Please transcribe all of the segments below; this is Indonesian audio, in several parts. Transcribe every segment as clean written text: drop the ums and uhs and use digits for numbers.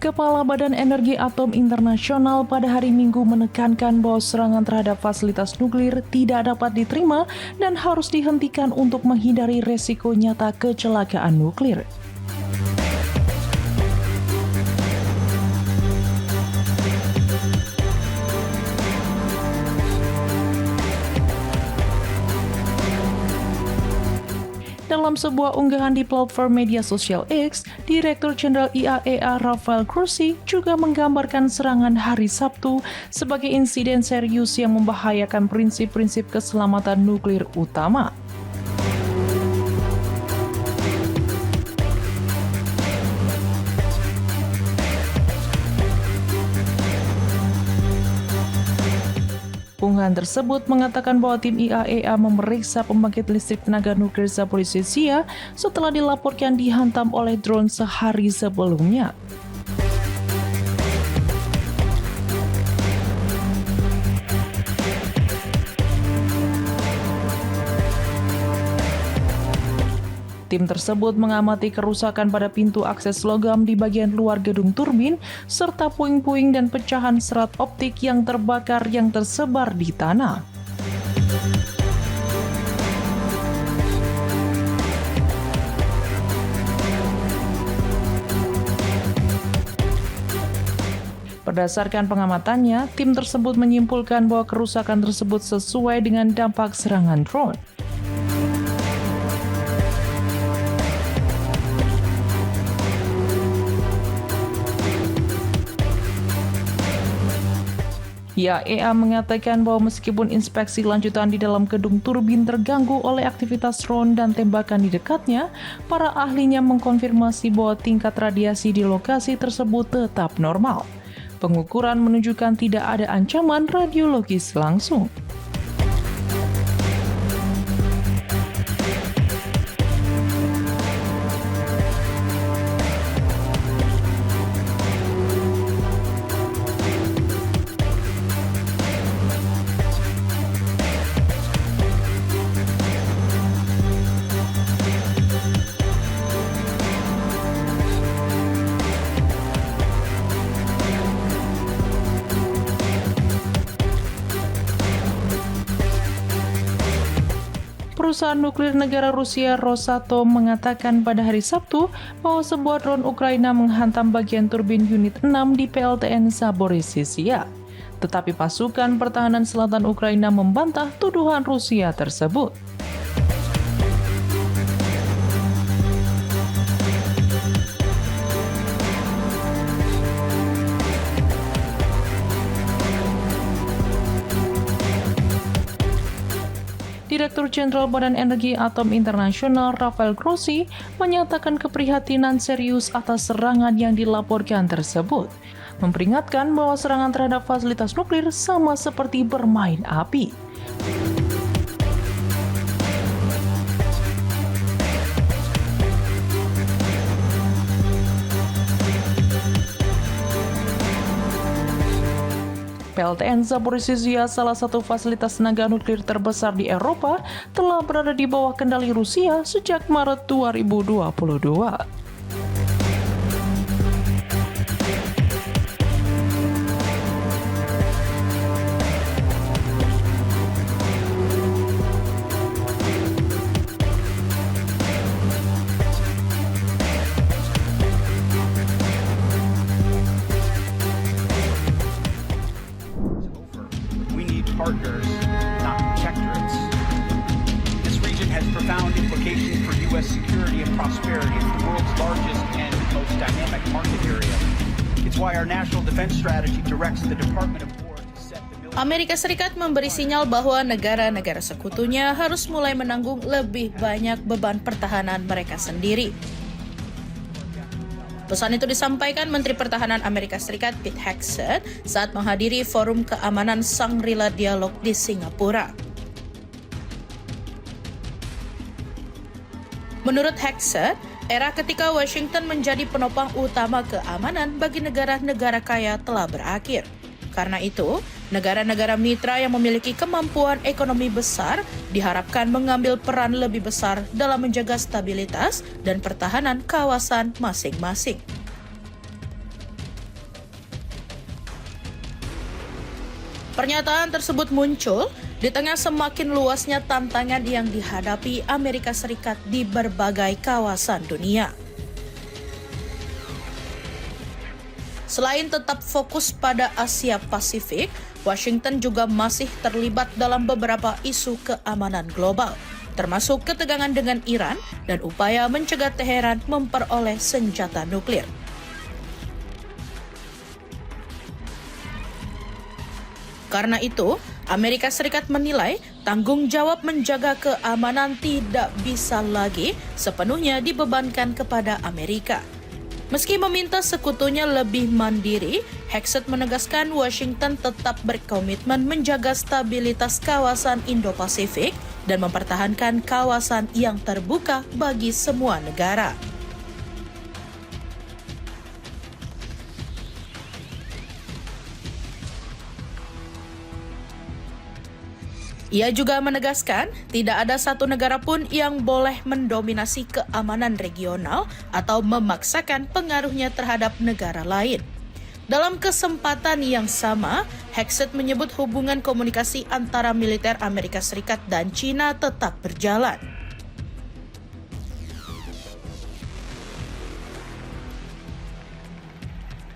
Kepala Badan Energi Atom Internasional pada hari Minggu menekankan bahwa serangan terhadap fasilitas nuklir tidak dapat diterima dan harus dihentikan untuk menghindari resiko nyata kecelakaan nuklir. Dalam sebuah unggahan di platform media sosial X, Direktur Jenderal IAEA Rafael Grossi juga menggambarkan serangan hari Sabtu sebagai insiden serius yang membahayakan prinsip-prinsip keselamatan nuklir utama. Unggahan tersebut mengatakan bahwa tim IAEA memeriksa pembangkit listrik tenaga nuklir Zaporizhzhia setelah dilaporkan dihantam oleh drone sehari sebelumnya. Tim tersebut mengamati kerusakan pada pintu akses logam di bagian luar gedung turbin, serta puing-puing dan pecahan serat optik yang terbakar yang tersebar di tanah. Berdasarkan pengamatannya, tim tersebut menyimpulkan bahwa kerusakan tersebut sesuai dengan dampak serangan drone. IAEA mengatakan bahwa meskipun inspeksi lanjutan di dalam gedung turbin terganggu oleh aktivitas drone dan tembakan di dekatnya, para ahlinya mengkonfirmasi bahwa tingkat radiasi di lokasi tersebut tetap normal. Pengukuran menunjukkan tidak ada ancaman radiologis langsung. Perusahaan nuklir negara Rusia Rosatom mengatakan pada hari Sabtu bahwa sebuah drone Ukraina menghantam bagian turbin unit 6 di PLTN Zaporizhzhia. Tetapi pasukan pertahanan selatan Ukraina membantah tuduhan Rusia tersebut. Direktur Jenderal Badan Energi Atom Internasional Rafael Grossi menyatakan keprihatinan serius atas serangan yang dilaporkan tersebut, memperingatkan bahwa serangan terhadap fasilitas nuklir sama seperti bermain api. PLTN Zaporizhzhia, salah satu fasilitas tenaga nuklir terbesar di Eropa, telah berada di bawah kendali Rusia sejak Maret 2022. Partners, not protectorates. This region has profound implications for U.S. security and prosperity. It's the world's largest and most dynamic market area. It's why our national defense strategy directs the Department of War to set the military. Amerika Serikat memberi sinyal bahwa negara-negara sekutunya harus mulai menanggung lebih banyak beban pertahanan mereka sendiri. Pesan itu disampaikan Menteri Pertahanan Amerika Serikat Pete Hegseth saat menghadiri Forum Keamanan Shangri-La Dialog di Singapura. Menurut Hegseth, era ketika Washington menjadi penopang utama keamanan bagi negara-negara kaya telah berakhir. Karena itu, negara-negara mitra yang memiliki kemampuan ekonomi besar diharapkan mengambil peran lebih besar dalam menjaga stabilitas dan pertahanan kawasan masing-masing. Pernyataan tersebut muncul di tengah semakin luasnya tantangan yang dihadapi Amerika Serikat di berbagai kawasan dunia. Selain tetap fokus pada Asia Pasifik, Washington juga masih terlibat dalam beberapa isu keamanan global, termasuk ketegangan dengan Iran dan upaya mencegah Teheran memperoleh senjata nuklir. Karena itu, Amerika Serikat menilai tanggung jawab menjaga keamanan tidak bisa lagi sepenuhnya dibebankan kepada Amerika. Meski meminta sekutunya lebih mandiri, Hegseth menegaskan Washington tetap berkomitmen menjaga stabilitas kawasan Indo-Pasifik dan mempertahankan kawasan yang terbuka bagi semua negara. Ia juga menegaskan tidak ada satu negara pun yang boleh mendominasi keamanan regional atau memaksakan pengaruhnya terhadap negara lain. Dalam kesempatan yang sama, Hegseth menyebut hubungan komunikasi antara militer Amerika Serikat dan China tetap berjalan.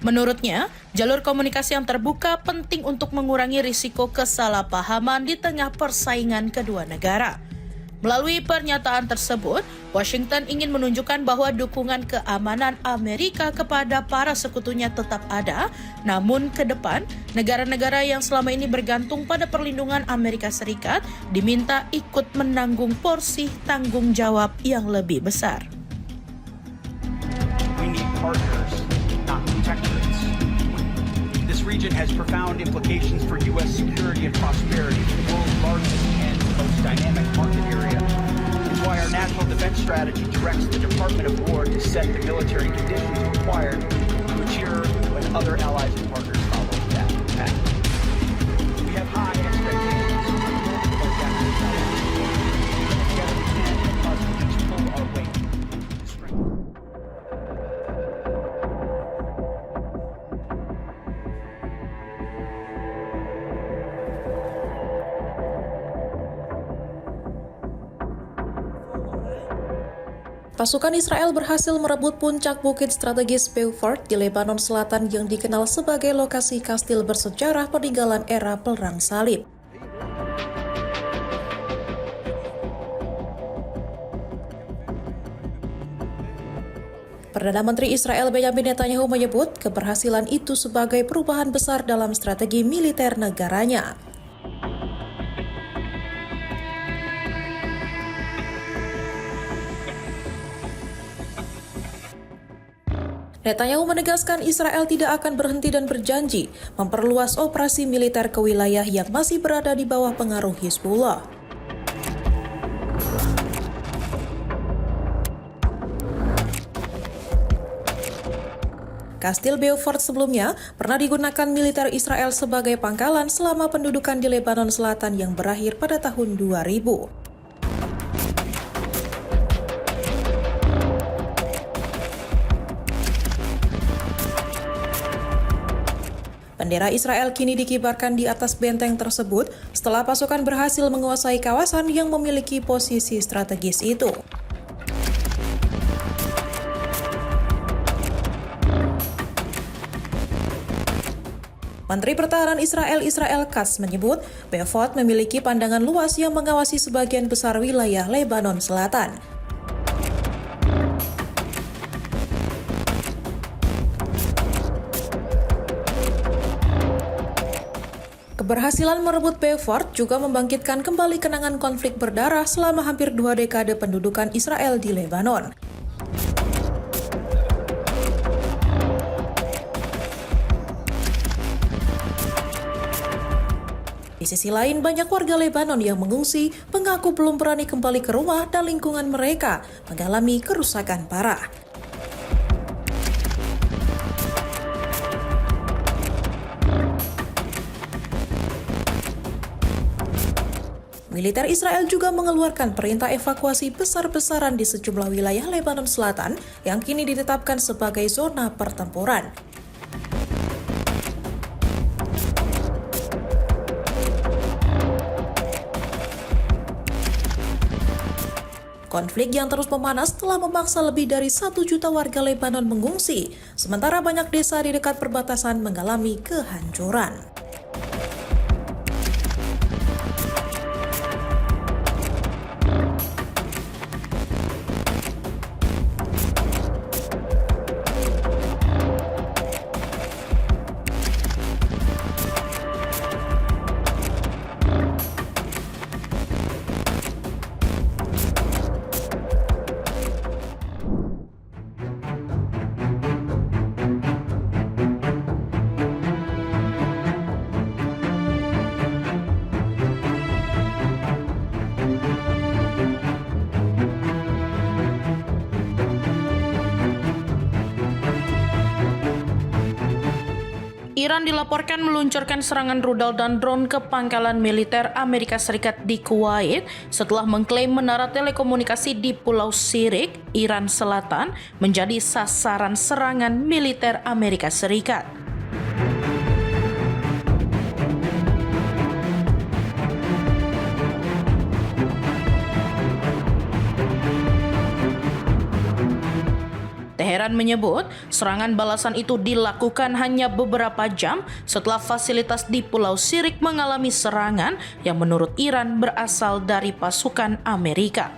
Menurutnya, jalur komunikasi yang terbuka penting untuk mengurangi risiko kesalahpahaman di tengah persaingan kedua negara. Melalui pernyataan tersebut, Washington ingin menunjukkan bahwa dukungan keamanan Amerika kepada para sekutunya tetap ada, namun ke depan, negara-negara yang selama ini bergantung pada perlindungan Amerika Serikat diminta ikut menanggung porsi tanggung jawab yang lebih besar. We need partners, not protectorates. This region has profound implications for U.S. security and prosperity, the world's largest and most dynamic market area. It's why our national defense strategy directs the Department of War to set the military conditions required to ensure when other allies and partners follow that path. We have high expectations for our Japanese allies. Together we can and must each pull our weight to strengthen. Pasukan Israel berhasil merebut puncak bukit strategis Beaufort di Lebanon Selatan yang dikenal sebagai lokasi kastil bersejarah peninggalan era Perang Salib. Perdana Menteri Israel Benjamin Netanyahu menyebut keberhasilan itu sebagai perubahan besar dalam strategi militer negaranya. Netanyahu menegaskan Israel tidak akan berhenti dan berjanji memperluas operasi militer ke wilayah yang masih berada di bawah pengaruh Hizbullah. Kastil Beaufort sebelumnya pernah digunakan militer Israel sebagai pangkalan selama pendudukan di Lebanon Selatan yang berakhir pada tahun 2000. Bendera Israel kini dikibarkan di atas benteng tersebut setelah pasukan berhasil menguasai kawasan yang memiliki posisi strategis itu. Menteri Pertahanan Israel Katz menyebut Beaufort memiliki pandangan luas yang mengawasi sebagian besar wilayah Lebanon Selatan. Keberhasilan merebut Beaufort juga membangkitkan kembali kenangan konflik berdarah selama hampir 2 dekade pendudukan Israel di Lebanon. Di sisi lain, banyak warga Lebanon yang mengungsi mengaku belum berani kembali ke rumah dan lingkungan mereka mengalami kerusakan parah. Militer Israel juga mengeluarkan perintah evakuasi besar-besaran di sejumlah wilayah Lebanon Selatan yang kini ditetapkan sebagai zona pertempuran. Konflik yang terus memanas telah memaksa lebih dari 1 juta warga Lebanon mengungsi, sementara banyak desa di dekat perbatasan mengalami kehancuran. Iran dilaporkan meluncurkan serangan rudal dan drone ke pangkalan militer Amerika Serikat di Kuwait setelah mengklaim menara telekomunikasi di Pulau Sirik, Iran Selatan, menjadi sasaran serangan militer Amerika Serikat. Teheran menyebut serangan balasan itu dilakukan hanya beberapa jam setelah fasilitas di Pulau Sirik mengalami serangan yang menurut Iran berasal dari pasukan Amerika.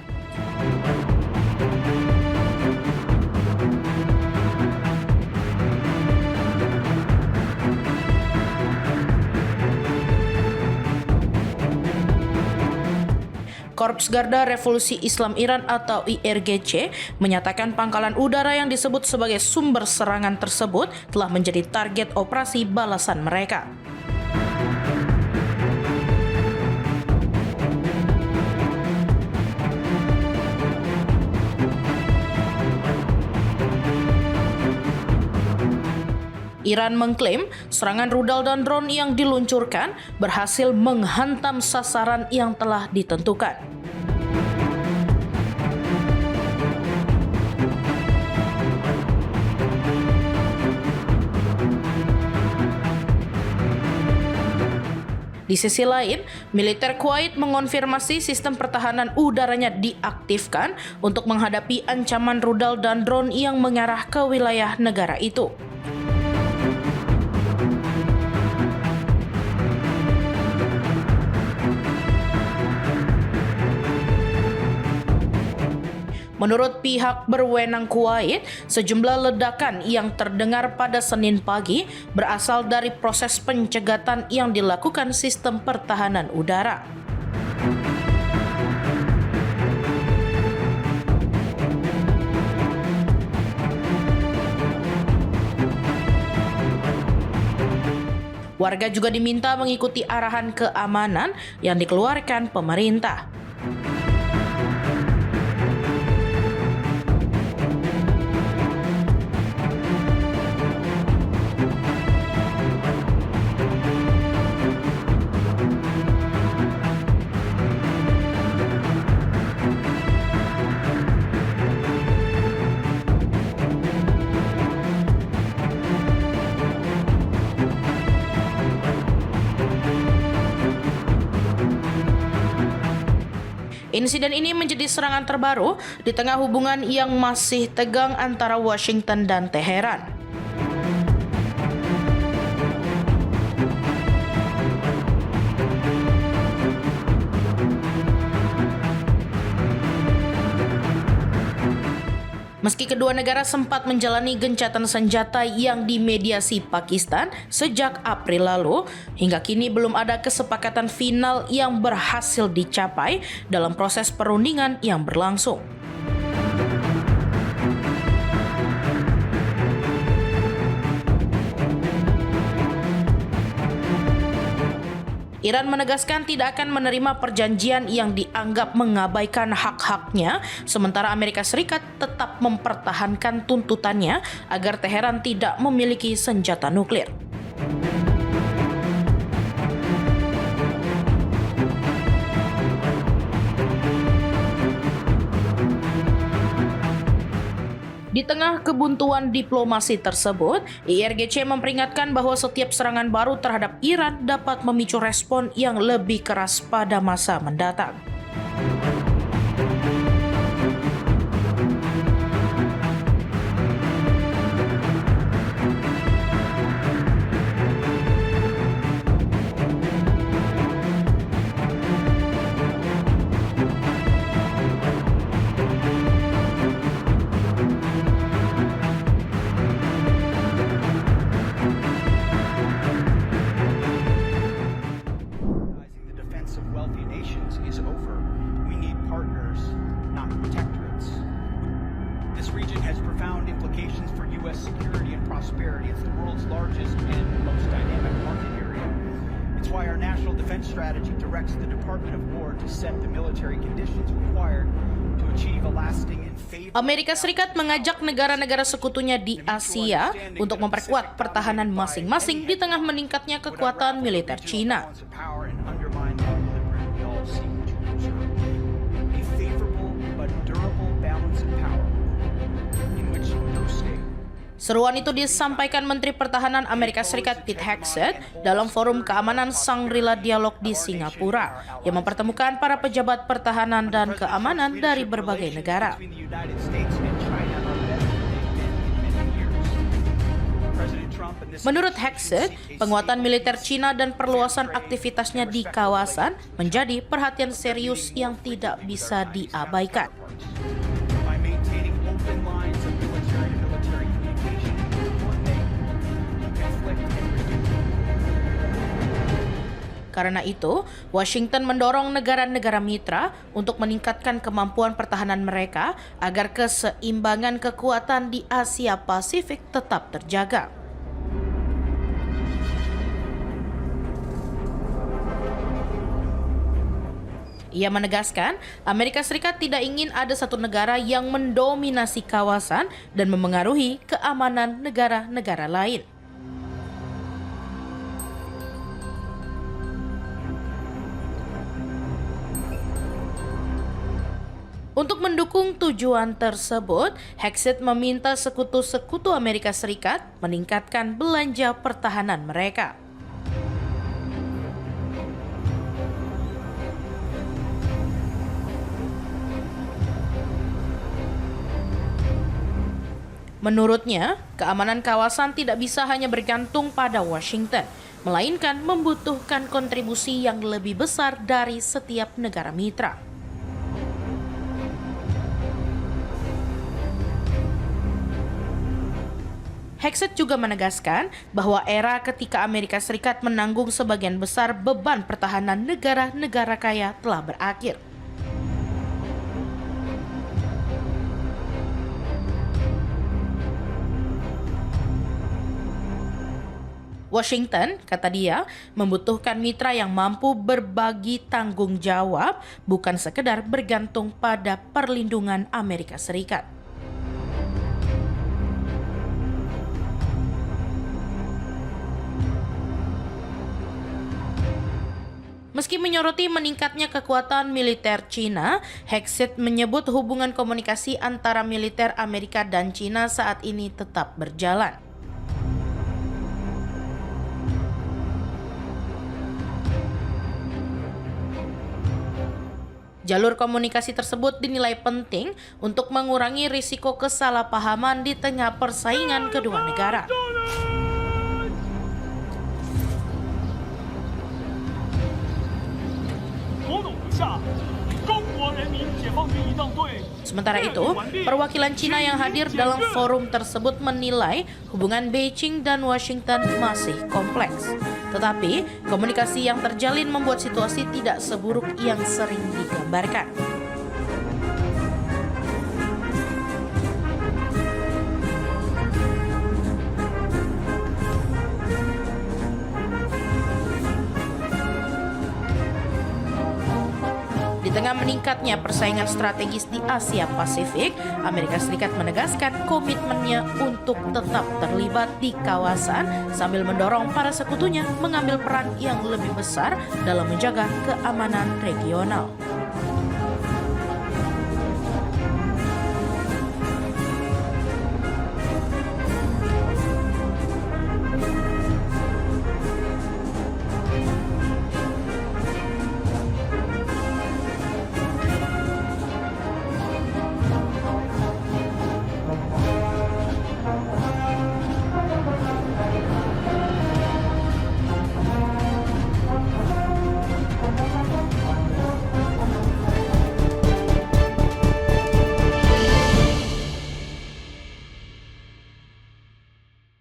Korps Garda Revolusi Islam Iran atau IRGC menyatakan pangkalan udara yang disebut sebagai sumber serangan tersebut telah menjadi target operasi balasan mereka. Iran mengklaim serangan rudal dan drone yang diluncurkan berhasil menghantam sasaran yang telah ditentukan. Di sisi lain, militer Kuwait mengonfirmasi sistem pertahanan udaranya diaktifkan untuk menghadapi ancaman rudal dan drone yang mengarah ke wilayah negara itu. Menurut pihak berwenang Kuwait, sejumlah ledakan yang terdengar pada Senin pagi berasal dari proses pencegatan yang dilakukan sistem pertahanan udara. Warga juga diminta mengikuti arahan keamanan yang dikeluarkan pemerintah. Insiden ini menjadi serangan terbaru di tengah hubungan yang masih tegang antara Washington dan Teheran. Meski kedua negara sempat menjalani gencatan senjata yang dimediasi Pakistan sejak April lalu, hingga kini belum ada kesepakatan final yang berhasil dicapai dalam proses perundingan yang berlangsung. Iran menegaskan tidak akan menerima perjanjian yang dianggap mengabaikan hak-haknya, sementara Amerika Serikat tetap mempertahankan tuntutannya agar Teheran tidak memiliki senjata nuklir. Di tengah kebuntuan diplomasi tersebut, IRGC memperingatkan bahwa setiap serangan baru terhadap Iran dapat memicu respon yang lebih keras pada masa mendatang. largest and most dynamic market area. It's why our national defense strategy directs the Department of War to set the military conditions required to achieve a lasting and favorable. Amerika Serikat mengajak negara-negara sekutunya di Asia untuk memperkuat pertahanan masing-masing di tengah meningkatnya kekuatan militer China. Seruan itu disampaikan Menteri Pertahanan Amerika Serikat Pete Hegseth dalam Forum Keamanan Shangri-La Dialog di Singapura yang mempertemukan para pejabat pertahanan dan keamanan dari berbagai negara. Menurut Hegseth, penguatan militer China dan perluasan aktivitasnya di kawasan menjadi perhatian serius yang tidak bisa diabaikan. Karena itu, Washington mendorong negara-negara mitra untuk meningkatkan kemampuan pertahanan mereka agar keseimbangan kekuatan di Asia Pasifik tetap terjaga. Ia menegaskan, Amerika Serikat tidak ingin ada satu negara yang mendominasi kawasan dan memengaruhi keamanan negara-negara lain. Untuk mendukung tujuan tersebut, Hegseth meminta sekutu-sekutu Amerika Serikat meningkatkan belanja pertahanan mereka. Menurutnya, keamanan kawasan tidak bisa hanya bergantung pada Washington, melainkan membutuhkan kontribusi yang lebih besar dari setiap negara mitra. Hegseth juga menegaskan bahwa era ketika Amerika Serikat menanggung sebagian besar beban pertahanan negara-negara kaya telah berakhir. Washington, kata dia, membutuhkan mitra yang mampu berbagi tanggung jawab, bukan sekedar bergantung pada perlindungan Amerika Serikat. Meski menyoroti meningkatnya kekuatan militer China, Hegseth menyebut hubungan komunikasi antara militer Amerika dan China saat ini tetap berjalan. Jalur komunikasi tersebut dinilai penting untuk mengurangi risiko kesalahpahaman di tengah persaingan kedua negara. Sementara itu, perwakilan Cina yang hadir dalam forum tersebut menilai hubungan Beijing dan Washington masih kompleks. Tetapi, komunikasi yang terjalin membuat situasi tidak seburuk yang sering digambarkan. Di tengah meningkatnya persaingan strategis di Asia Pasifik, Amerika Serikat menegaskan komitmennya untuk tetap terlibat di kawasan sambil mendorong para sekutunya mengambil peran yang lebih besar dalam menjaga keamanan regional.